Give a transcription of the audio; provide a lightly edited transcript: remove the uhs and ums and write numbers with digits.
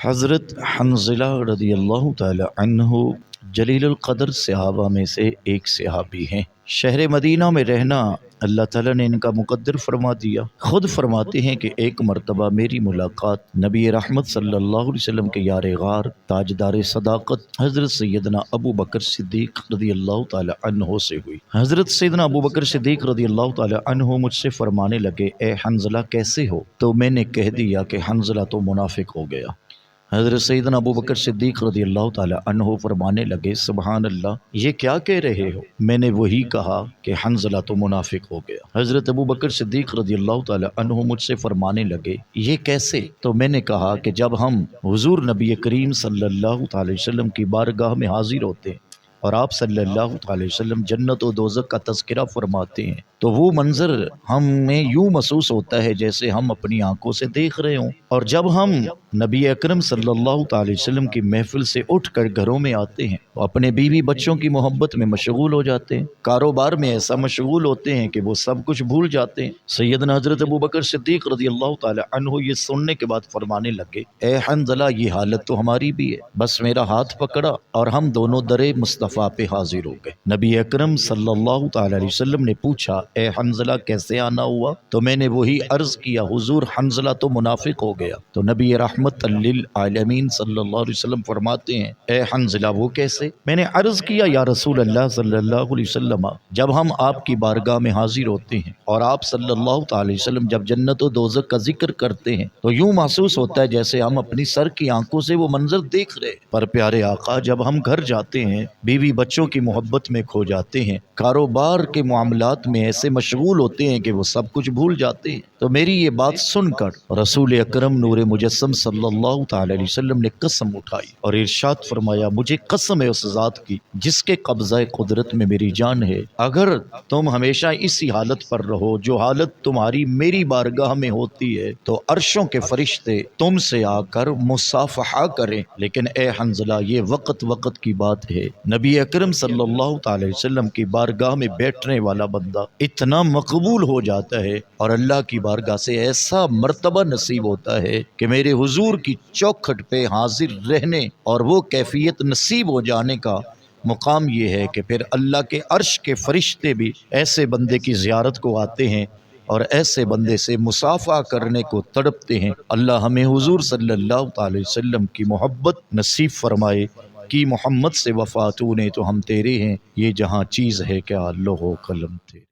حضرت حنظلہ رضی اللہ تعالی عنہ جلیل القدر صحابہ میں سے ایک صحابی ہیں۔ شہر مدینہ میں رہنا اللہ تعالیٰ نے ان کا مقدر فرما دیا۔ خود فرماتے ہیں کہ ایک مرتبہ میری ملاقات نبی رحمت صلی اللہ علیہ وسلم کے یار غار تاجدار صداقت حضرت سیدنا ابو بکر صدیق رضی اللہ تعالی عنہ سے ہوئی۔ حضرت سیدنا ابو بکر صدیق رضی اللہ تعالی عنہ مجھ سے فرمانے لگے، اے حنظلہ کیسے ہو؟ تو میں نے کہہ دیا کہ حنظلہ تو منافق ہو گیا۔ حضرت سیدنا ابو بکر صدیق رضی اللہ تعالی عنہ فرمانے لگے، سبحان اللہ، یہ کیا کہہ رہے ہو؟ میں نے وہی کہا کہ حنظلہ تو منافق ہو گیا۔ حضرت ابو بکر صدیق رضی اللہ تعالی عنہ مجھ سے فرمانے لگے، یہ کیسے؟ تو میں نے کہا کہ جب ہم حضور نبی کریم صلی اللہ تعالی وسلم کی بارگاہ میں حاضر ہوتے ہیں اور آپ صلی اللہ تعالی وسلم جنت و دوزخ کا تذکرہ فرماتے ہیں تو وہ منظر ہمیں یوں محسوس ہوتا ہے جیسے ہم اپنی آنکھوں سے دیکھ رہے ہوں، اور جب ہم نبی اکرم صلی اللہ تعالی وسلم کی محفل سے اٹھ کر گھروں میں آتے ہیں تو اپنے بیوی بچوں کی محبت میں مشغول ہو جاتے ہیں، کاروبار میں ایسا مشغول ہوتے ہیں کہ وہ سب کچھ بھول جاتے ہیں۔ سیدنا حضرت ابو بکر صدیق رضی اللہ تعالی عنہ یہ سننے کے بعد فرمانے لگے، اے حنظلہ یہ حالت تو ہماری بھی ہے، بس میرا ہاتھ پکڑا اور ہم دونوں در مصطفیٰ پہ حاضر ہو گئے۔ نبی اکرم صلی اللہ تعالی علیہ وسلم نے پوچھا، اے حنظلہ کیسے آنا ہوا؟ تو میں نے وہی عرض کیا، حضور حنظلہ تو منافق ہو گیا۔ تو نبی رحمت للعالمین صلی اللہ علیہ وسلم فرماتے ہیں، اے حنظلہ وہ کیسے؟ میں نے عرض کیا، یا رسول اللہ صلی اللہ علیہ وسلم، جب ہم آپ کی بارگاہ میں حاضر ہوتے ہیں اور آپ صلی اللہ تعالی وسلم جب جنت و دوزخ کا ذکر کرتے ہیں تو یوں محسوس ہوتا ہے جیسے ہم اپنی سر کی آنکھوں سے وہ منظر دیکھ رہے ہیں۔ پر پیارے آقا، جب ہم گھر جاتے ہیں بیوی بچوں کی محبت میں کھو جاتے ہیں، کاروبار کے معاملات میں ایسے مشغول ہوتے ہیں کہ وہ سب کچھ بھول جاتے ہیں۔ تو میری یہ بات سن کر رسول اکرم نور مجسم صلی اللہ تعالی علیہ وسلم نے قسم اٹھائی اور ارشاد فرمایا، مجھے قسم ہے اس ذات کی جس کے قبضہ قدرت میں میری جان ہے، اگر تم ہمیشہ اسی حالت پر رہو جو حالت تمہاری میری بارگاہ میں ہوتی ہے تو عرشوں کے فرشتے تم سے آ کر مصافحہ کریں۔ لیکن اے حنظلہ یہ وقت کی بات ہے، نبی اکرم صلی اللہ تعالی وسلم کی بارگاہ میں بیٹھنے والا بندہ اتنا مقبول ہو جاتا ہے اور اللہ کی بارگاہ سے ایسا مرتبہ نصیب ہوتا ہے کہ میرے حضور کی چوکھٹ پہ حاضر رہنے اور وہ کیفیت نصیب ہو جانے کا مقام یہ ہے کہ پھر اللہ کے عرش کے فرشتے بھی ایسے بندے کی زیارت کو آتے ہیں اور ایسے بندے سے مصافحہ کرنے کو تڑپتے ہیں۔ اللہ ہمیں حضور صلی اللہ تعالی وسلم کی محبت نصیب فرمائے۔ کی محمد سے وفا تو نے تو ہم تیرے ہیں، یہ جہاں چیز ہے کیا لوح و قلم تھے۔